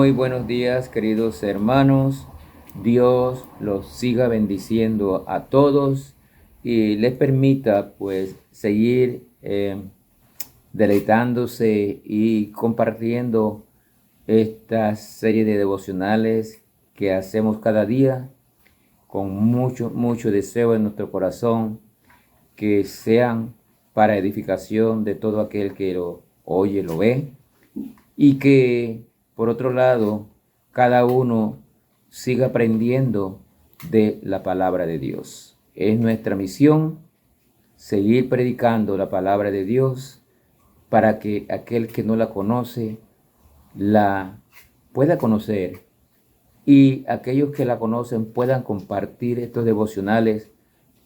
Muy buenos días, queridos hermanos. Dios los siga bendiciendo a todos y les permita pues seguir deleitándose y compartiendo esta serie de devocionales que hacemos cada día con mucho deseo en nuestro corazón, que sean para edificación de todo aquel que lo oye, lo ve, y que por otro lado cada uno siga aprendiendo de la palabra de Dios. Es nuestra misión seguir predicando la palabra de Dios para que aquel que no la conoce la pueda conocer, y aquellos que la conocen puedan compartir estos devocionales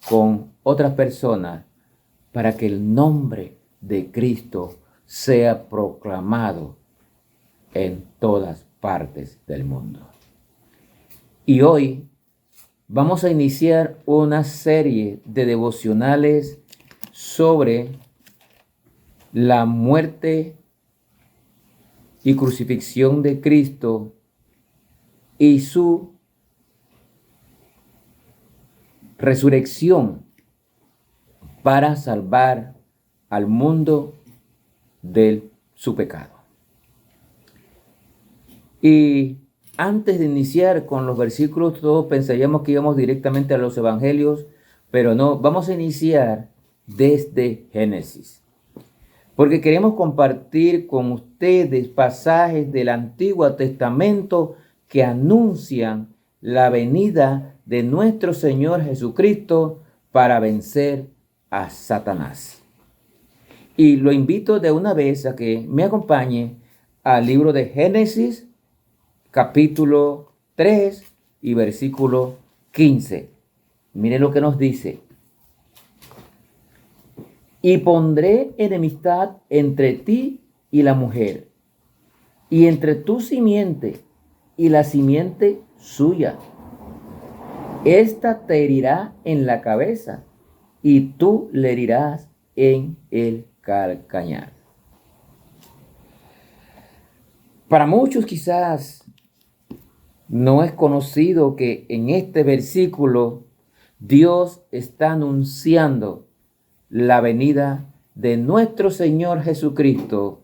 con otras personas para que el nombre de Cristo sea proclamado en todas partes del mundo. Y hoy vamos a iniciar una serie de devocionales sobre la muerte y crucifixión de Cristo y su resurrección para salvar al mundo de su pecado. Y antes de iniciar con los versículos, todos pensaríamos que íbamos directamente a los evangelios, pero no, vamos a iniciar desde Génesis, porque queremos compartir con ustedes pasajes del Antiguo Testamento que anuncian la venida de nuestro Señor Jesucristo para vencer a Satanás. Y lo invito de una vez a que me acompañe al libro de Génesis, capítulo 3 y versículo 15. Miren lo que nos dice. Y pondré enemistad entre ti y la mujer, y entre tu simiente y la simiente suya. Esta te herirá en la cabeza, y tú le herirás en el calcañar. Para muchos quizás no es conocido que en este versículo Dios está anunciando la venida de nuestro Señor Jesucristo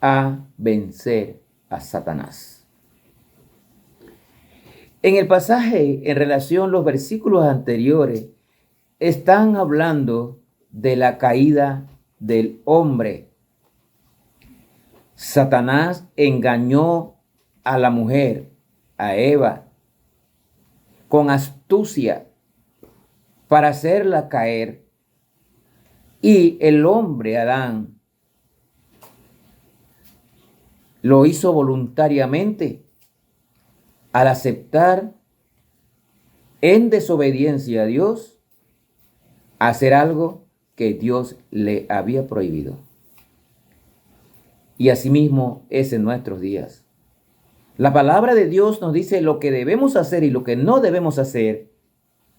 a vencer a Satanás. En el pasaje, en relación a los versículos anteriores, están hablando de la caída del hombre. Satanás engañó a la mujer, a Eva, con astucia para hacerla caer. Y el hombre, Adán, lo hizo voluntariamente al aceptar en desobediencia a Dios hacer algo que Dios le había prohibido. Y asimismo es en nuestros días. La palabra de Dios nos dice lo que debemos hacer y lo que no debemos hacer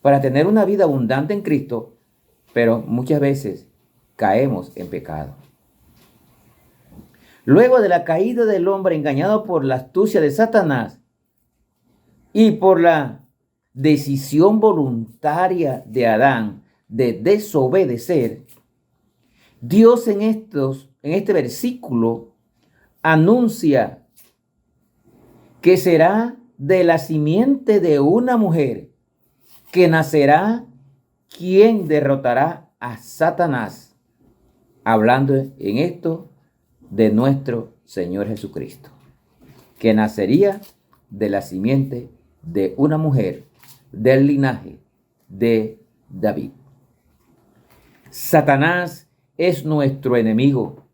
para tener una vida abundante en Cristo, pero muchas veces caemos en pecado. Luego de la caída del hombre engañado por la astucia de Satanás y por la decisión voluntaria de Adán de desobedecer, Dios en este versículo anuncia que será de la simiente de una mujer que nacerá quien derrotará a Satanás, hablando en esto de nuestro Señor Jesucristo, que nacería de la simiente de una mujer del linaje de David. Satanás es nuestro enemigo.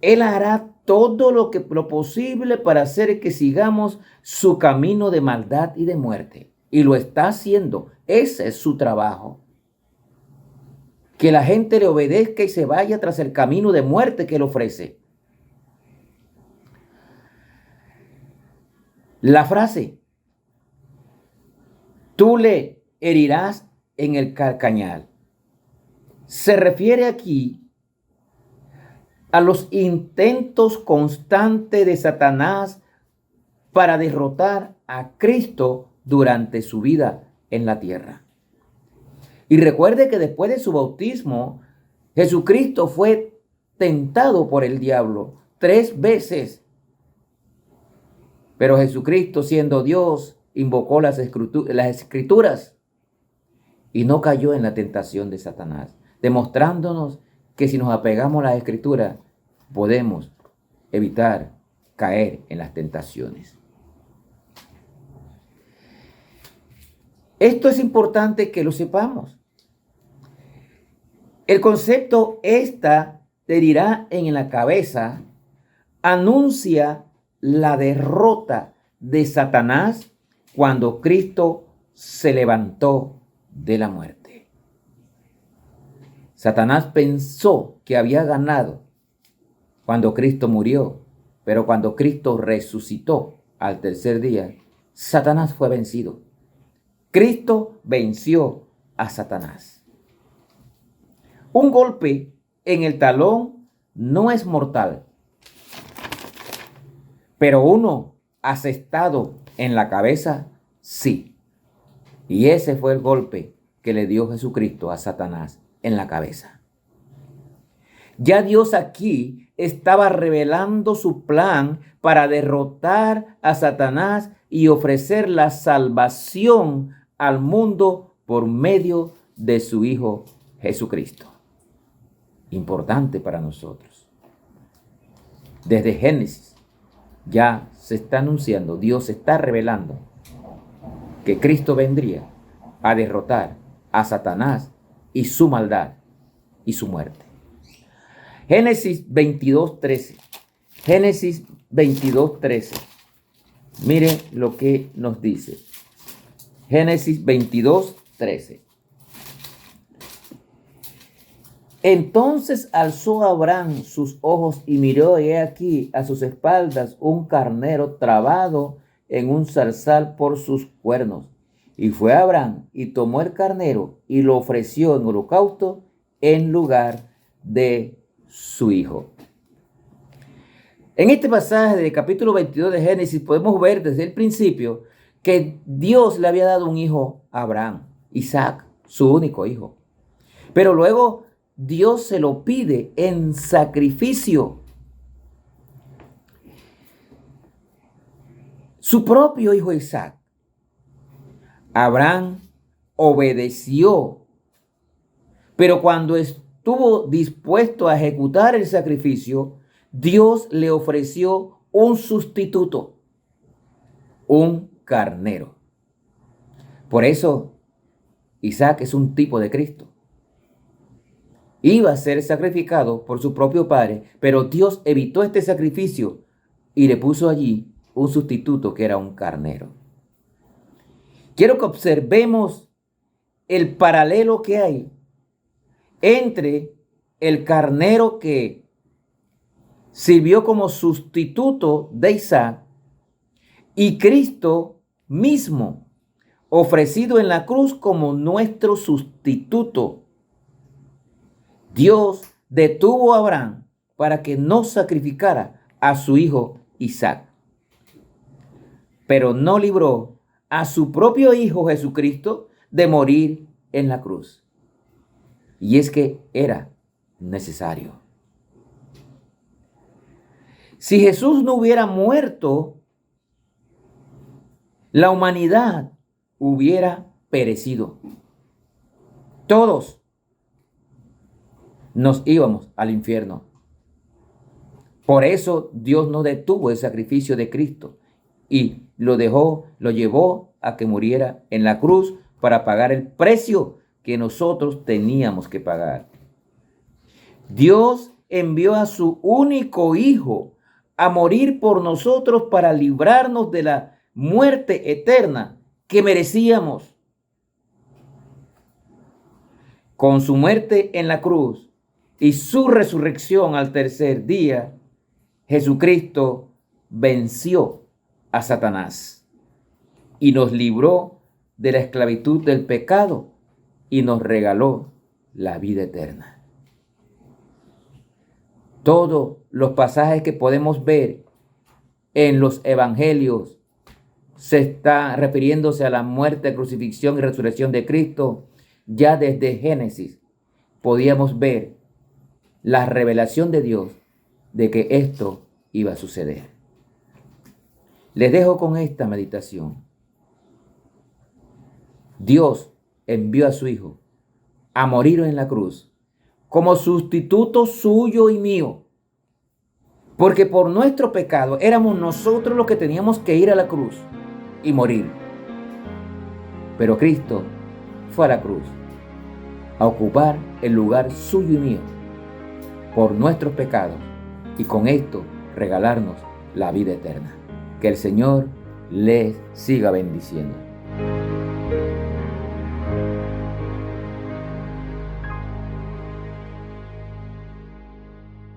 Él hará todo lo posible para hacer que sigamos su camino de maldad y de muerte. Y lo está haciendo. Ese es su trabajo. Que la gente le obedezca y se vaya tras el camino de muerte que él ofrece. La frase, tú le herirás en el calcañar, se refiere aquí a los intentos constantes de Satanás para derrotar a Cristo durante su vida en la tierra. Y recuerde que después de su bautismo, Jesucristo fue tentado por el diablo 3 veces. Pero Jesucristo, siendo Dios, invocó las escrituras y no cayó en la tentación de Satanás, demostrándonos que si nos apegamos a las escrituras, podemos evitar caer en las tentaciones. Esto es importante que lo sepamos. El concepto "esta te herirá en la cabeza" anuncia la derrota de Satanás cuando Cristo se levantó de la muerte. Satanás pensó que había ganado cuando Cristo murió, pero cuando Cristo resucitó al tercer día, Satanás fue vencido. Cristo venció a Satanás. Un golpe en el talón no es mortal, pero uno asestado en la cabeza, sí. Y ese fue el golpe que le dio Jesucristo a Satanás en la cabeza. Ya Dios aquí estaba revelando su plan para derrotar a Satanás y ofrecer la salvación al mundo por medio de su Hijo Jesucristo. Importante para nosotros. Desde Génesis ya se está anunciando, Dios está revelando que Cristo vendría a derrotar a Satanás y su maldad y su muerte. Génesis 22:13. Génesis 22:13. Mire lo que nos dice. Génesis 22:13. Entonces alzó Abraham sus ojos y miró, y he aquí a sus espaldas un carnero trabado en un zarzal por sus cuernos. Y fue Abraham y tomó el carnero y lo ofreció en holocausto en lugar de su hijo. En este pasaje del capítulo 22 de Génesis podemos ver desde el principio que Dios le había dado un hijo a Abraham, Isaac, su único hijo. Pero luego Dios se lo pide en sacrificio. Su propio hijo Isaac. Abraham obedeció, pero cuando estuvo dispuesto a ejecutar el sacrificio, Dios le ofreció un sustituto, un carnero. Por eso, Isaac es un tipo de Cristo. Iba a ser sacrificado por su propio padre, pero Dios evitó este sacrificio y le puso allí un sustituto que era un carnero. Quiero que observemos el paralelo que hay entre el carnero que sirvió como sustituto de Isaac y Cristo mismo, ofrecido en la cruz como nuestro sustituto. Dios detuvo a Abraham para que no sacrificara a su hijo Isaac, pero no libró a su propio hijo Jesucristo de morir en la cruz. Y es que era necesario. Si Jesús no hubiera muerto, la humanidad hubiera perecido. Todos nos íbamos al infierno. Por eso Dios no detuvo el sacrificio de Cristo y lo llevó a que muriera en la cruz para pagar el precio que nosotros teníamos que pagar. Dios envió a su único hijo a morir por nosotros para librarnos de la muerte eterna que merecíamos. Con su muerte en la cruz y su resurrección al tercer día, Jesucristo venció a Satanás y nos libró de la esclavitud del pecado y nos regaló la vida eterna. Todos los pasajes que podemos ver en los evangelios se está refiriéndose a la muerte, crucifixión y resurrección de Cristo. Ya desde Génesis podíamos ver la revelación de Dios de que esto iba a suceder. Les dejo con esta meditación. Dios envió a su Hijo a morir en la cruz como sustituto suyo y mío, porque por nuestro pecado éramos nosotros los que teníamos que ir a la cruz y morir. Pero Cristo fue a la cruz a ocupar el lugar suyo y mío por nuestros pecados y con esto regalarnos la vida eterna. Que el Señor les siga bendiciendo.